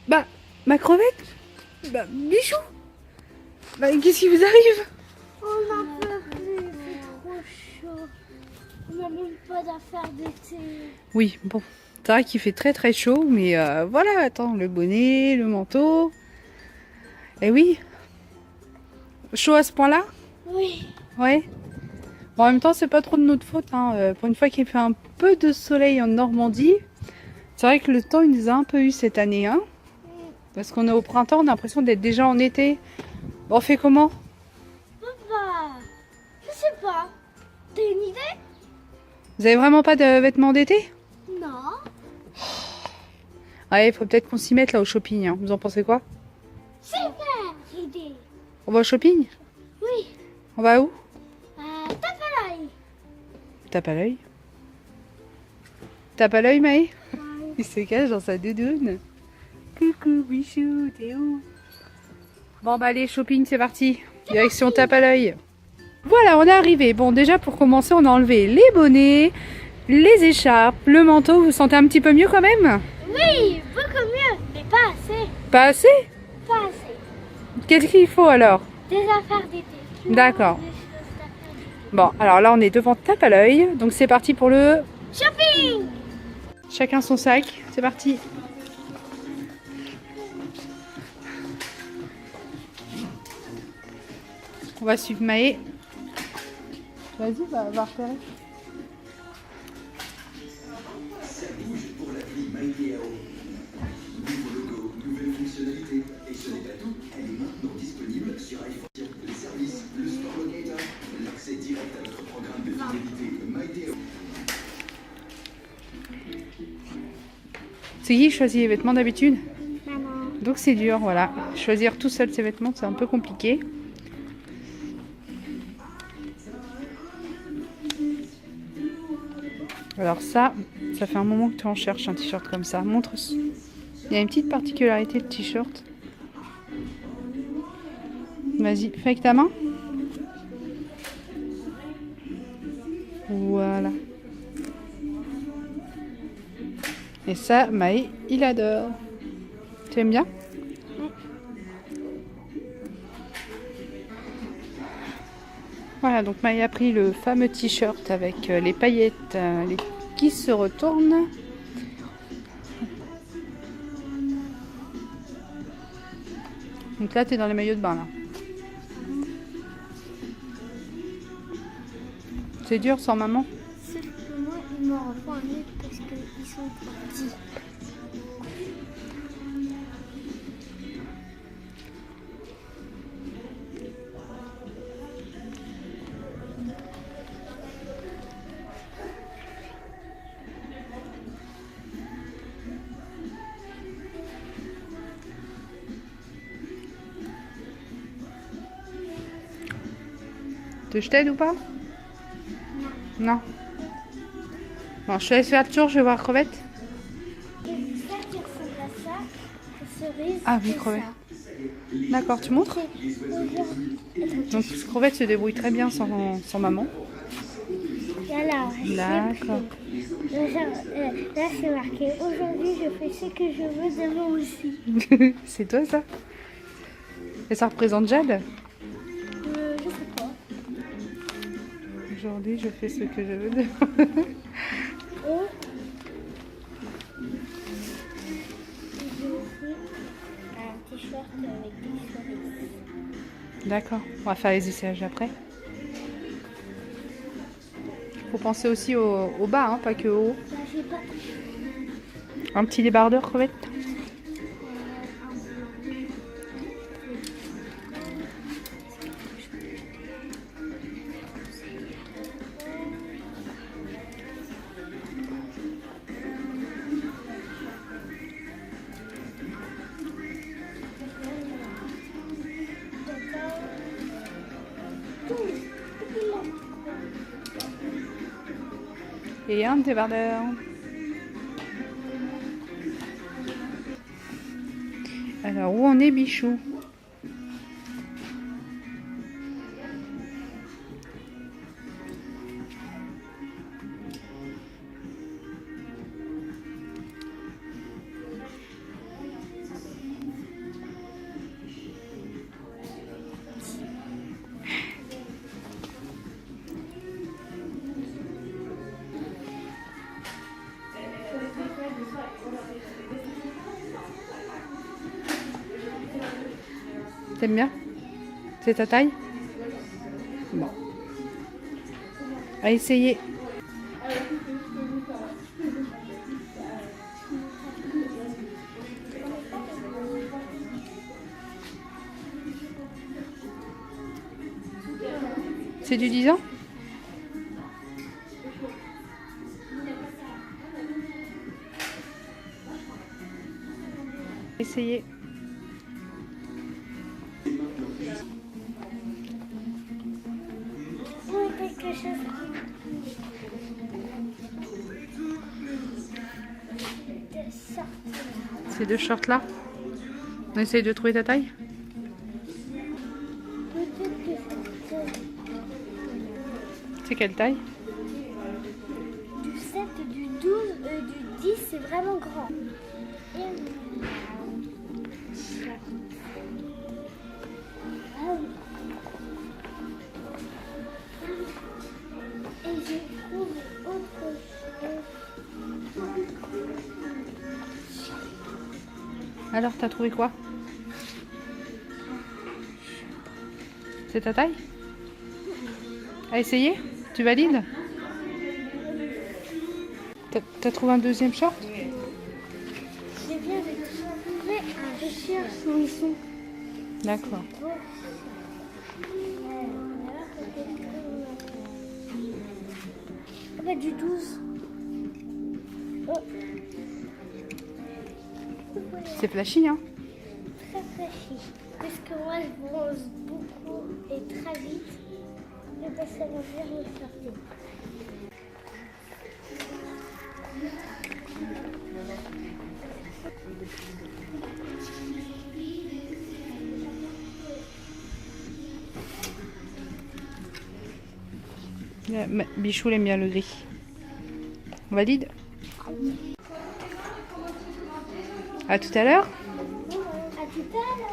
Bah, ma crevette? Bah, Bichou? Bah, qu'est-ce qui vous arrive? On n'en peut plus, c'est trop chaud. On n'a même pas d'affaires d'été. Oui, bon, c'est vrai qu'il fait très très chaud, mais voilà, attends, le bonnet, le manteau. Eh oui, chaud à ce point-là? Oui. Ouais. Bon, en même temps, c'est pas trop de notre faute, hein. Pour une fois qu'il fait un peu de soleil en Normandie, c'est vrai que le temps, il nous a un peu eu cette année, hein. Parce qu'on est au printemps, on a l'impression d'être déjà en été. Bon, on fait comment? Papa, je sais pas. T'as une idée? Vous avez vraiment pas de vêtements d'été? Non. Ouais, il faut peut-être qu'on s'y mette là au shopping, hein. Vous en pensez quoi? Super idée. On va au shopping? Oui. On va où? Tape à l'œil. Tape à l'œil. Tape à l'œil, Maë? Ouais. Il se cache dans sa doudoune. Coucou, Bichou, t'es où? Bon, bah allez, shopping, c'est parti. Direction tape à l'œil. Voilà, on est arrivé. Bon, déjà, pour commencer, on a enlevé les bonnets, les écharpes, le manteau. Vous vous sentez un petit peu mieux quand même? Oui, beaucoup mieux, mais pas assez. Pas assez? Pas assez. Qu'est-ce qu'il faut alors? Des affaires d'été. D'accord. Des choses d'affaires d'été. Bon, alors là, on est devant tape à l'œil. Donc, c'est parti pour le... Shopping. Chacun son sac. C'est parti. On va suivre Maë. Vas-y, va repérer. Ça bouge pour l'appli MyDAO. Nouveau logo, nouvelle fonctionnalité. Et ce n'est pas tout, elle est maintenant disponible sur iPhone. Le service, le Store Locator, l'accès direct à notre programme de fidélité MyDAO. C'est qui choisit les vêtements d'habitude? Maman. Donc c'est dur, voilà. Choisir tout seul ses vêtements, c'est un peu compliqué. Alors ça fait un moment que tu en cherches un t-shirt comme ça. Montre. Il y a une petite particularité de t-shirt. Vas-y, fais avec ta main. Voilà. Et ça, Maë, il adore. Tu aimes bien? Voilà, donc Maë a pris le fameux t-shirt avec les paillettes qui se retournent. Donc là, tu es dans les maillots de bain, là. C'est dur sans maman? Simplement, ils m'en refont un autre parce qu'ils sont petits. Je t'aide ou pas? Non. Bon, je te laisse faire le tour, je vais voir crevette. Et ça qui ressemble à ça, cerise. Ah oui, c'est crevette. ça. D'accord, tu montres? C'est- Donc crevette se débrouille très bien sans maman. Et alors, D'accord. là, c'est marqué aujourd'hui, je fais ce que je veux demain aussi. C'est toi ça? Et ça représente Jade? Je sais pas. Aujourd'hui, je fais ce que je veux. Et j'ai aussi un t-shirt avec des cerises. D'accord, on va faire les essayages après. Faut penser aussi au bas, hein, pas que au haut. Là, j'ai pas. Un petit débardeur crevette. Et un débardeur. Alors, où en est Bichou? T'aimes bien? C'est ta taille? Bon. À essayer. C'est du 10 ans? Essayez. Oui, quelque chose. De sorte. Ces deux shorts là. On essaye de trouver ta taille. Peut-être que c'est C'est quelle taille? du 7, du 12, du 10, c'est vraiment grand. Et je trouve autre chose. Alors, t'as trouvé quoi? C'est ta taille? À essayer? Tu valides? T'as trouvé un deuxième short? Je viens de trouver un recherche où ils sont. D'accord. Du 12. Oh. C'est flashy, hein? Très flashy. Parce que moi je bronze beaucoup et très vite. Et ben ça va bien me sortir. Bichou, il aime bien le gris. On valide? À tout à l'heure. À tout à l'heure.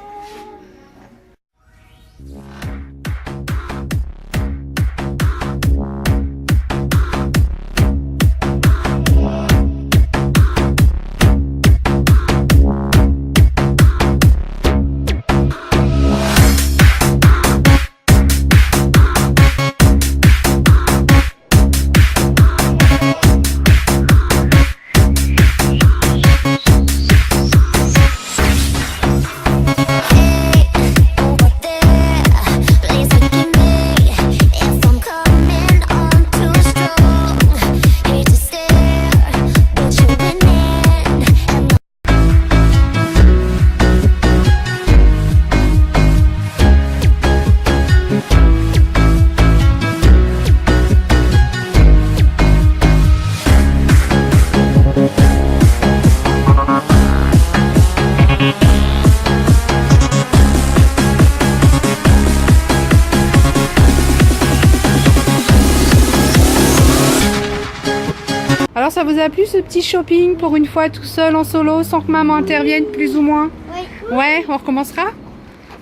Alors, ça vous a plu ce petit shopping pour une fois tout seul en solo sans que maman intervienne plus ou moins? Oui. Ouais, on recommencera?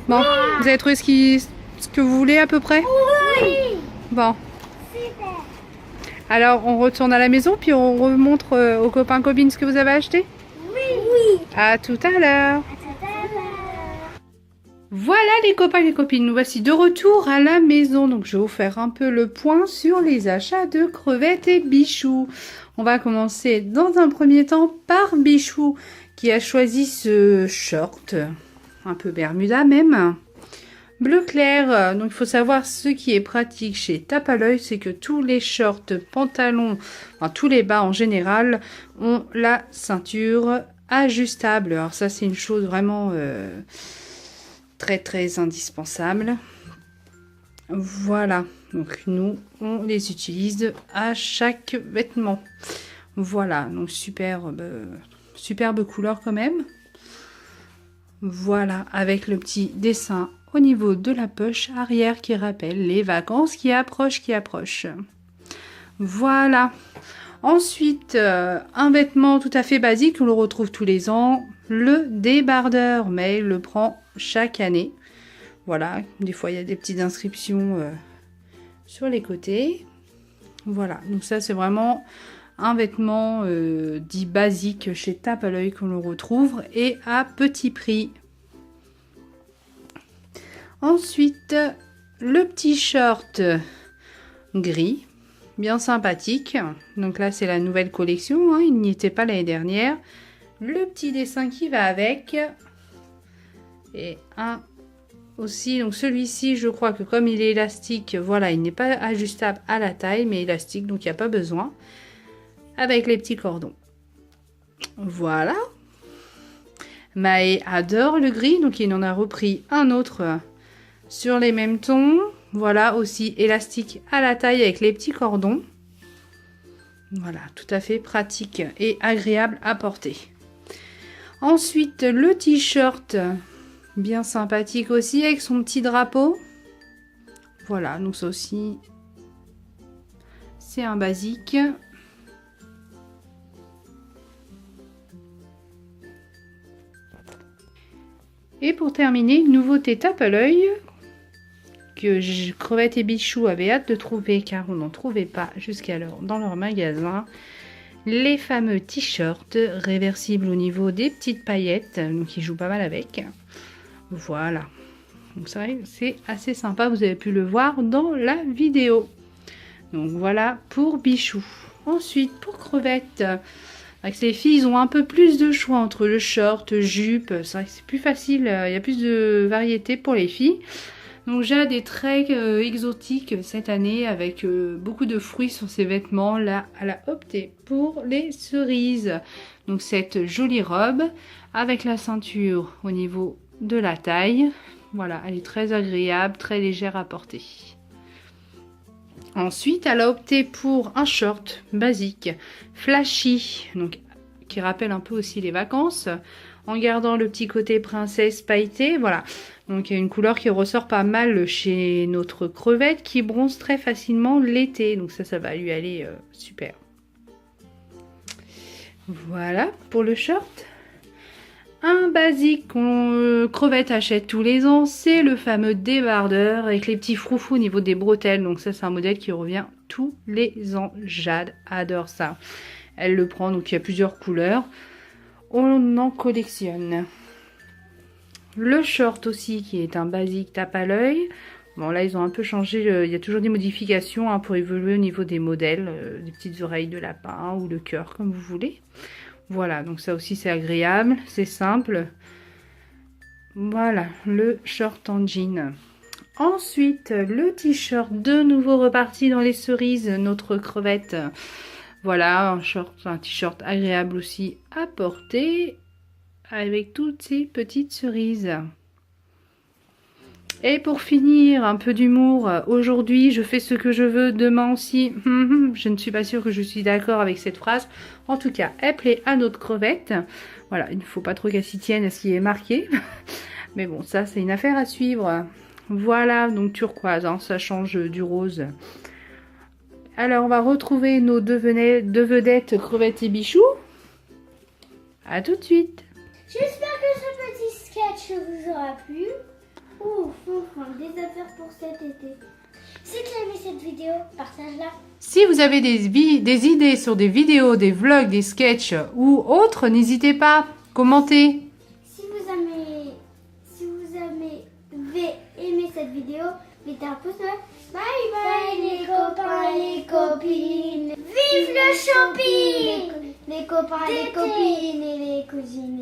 Bon, vous avez trouvé ce que vous voulez à peu près? Oui. Bon. Super. Alors, on retourne à la maison puis on remontre aux copains copines ce que vous avez acheté? Oui. Oui. À tout à l'heure. À tout à l'heure. Voilà les copains et les copines, nous voici de retour à la maison. Donc je vais vous faire un peu le point sur les achats de crevettes et Bichou. On va commencer dans un premier temps par Bichou qui a choisi ce short, un peu Bermuda même, bleu clair. Donc il faut savoir ce qui est pratique chez Tape à l'œil, c'est que tous les shorts, pantalons, enfin tous les bas en général ont la ceinture ajustable. Alors ça c'est une chose vraiment très indispensable. Voilà, donc nous on les utilise à chaque vêtement. Voilà, donc superbe couleur quand même. Voilà, avec le petit dessin au niveau de la poche arrière qui rappelle les vacances qui approchent. Voilà. Ensuite, un vêtement tout à fait basique, on le retrouve tous les ans, le débardeur, mais il le prend chaque année. Voilà, des fois il y a des petites inscriptions sur les côtés. Voilà, donc ça c'est vraiment un vêtement dit basique chez Tape à l'œil qu'on le retrouve et à petit prix. Ensuite, le petit short gris, bien sympathique. Donc là, c'est la nouvelle collection, hein, il n'y était pas l'année dernière. Le petit dessin qui va avec. Et un aussi, donc celui-ci, je crois que comme il est élastique, voilà, il n'est pas ajustable à la taille, mais élastique, donc il n'y a pas besoin. Avec les petits cordons. Voilà. Maë adore le gris, donc il en a repris un autre sur les mêmes tons. Voilà, aussi élastique à la taille avec les petits cordons. Voilà, tout à fait pratique et agréable à porter. Ensuite, le t-shirt, bien sympathique aussi, avec son petit drapeau. Voilà, donc ça aussi, c'est un basique. Et pour terminer, une nouveauté tape à l'œil que Crevette et Bichou avaient hâte de trouver car on n'en trouvait pas jusqu'alors dans leur magasin. Les fameux t-shirts réversibles au niveau des petites paillettes, donc ils jouent pas mal avec. Voilà, donc c'est vrai que c'est assez sympa, vous avez pu le voir dans la vidéo. Donc voilà pour Bichou. Ensuite pour Crevette, les filles ils ont un peu plus de choix entre le short, jupe, c'est vrai que c'est plus facile, il y a plus de variété pour les filles. Donc j'ai des traits exotiques cette année avec beaucoup de fruits sur ses vêtements. Là, elle a opté pour les cerises. Donc cette jolie robe avec la ceinture au niveau de la taille. Voilà, elle est très agréable, très légère à porter. Ensuite, elle a opté pour un short basique, flashy, donc qui rappelle un peu aussi les vacances, en gardant le petit côté princesse pailleté, voilà. Donc il y a une couleur qui ressort pas mal chez notre Crevette, qui bronze très facilement l'été, donc ça va lui aller super. Voilà pour le short. Un basique qu'on Crevette achète tous les ans, c'est le fameux débardeur avec les petits froufous au niveau des bretelles. Donc ça c'est un modèle qui revient tous les ans. Jade adore ça. Elle le prend, donc il y a plusieurs couleurs. On en collectionne. Le short aussi qui est un basique tape à l'œil. Bon là ils ont un peu changé, il y a toujours des modifications hein, pour évoluer au niveau des modèles. Des petites oreilles de lapin ou le cœur comme vous voulez. Voilà, donc ça aussi c'est agréable, c'est simple. Voilà, le short en jean. Ensuite, le t-shirt de nouveau reparti dans les cerises, notre Crevette. Voilà, un t-shirt agréable aussi à porter avec toutes ces petites cerises. Et pour finir, un peu d'humour. Aujourd'hui, je fais ce que je veux, demain aussi. Je ne suis pas sûre que je suis d'accord avec cette phrase. En tout cas, elle plaît à notre Crevette. Voilà, il ne faut pas trop qu'elle s'y tienne à ce qui est marqué. Mais bon, ça, c'est une affaire à suivre. Voilà, donc turquoise, hein, ça change du rose. Alors, on va retrouver nos deux vedettes Crevette et Bichou. À tout de suite. J'espère que ce petit sketch vous aura plu. Ouf, enfin, des affaires pour cet été. Si tu as aimé cette vidéo, partage-la. Si vous avez des idées sur des vidéos, des vlogs, des sketchs ou autres, n'hésitez pas, commentez. Si vous avez aimé cette vidéo, mettez un pouce bleu. Bye bye les copains, les copines. Vive le shopping. Les copains, les copines et les cousines.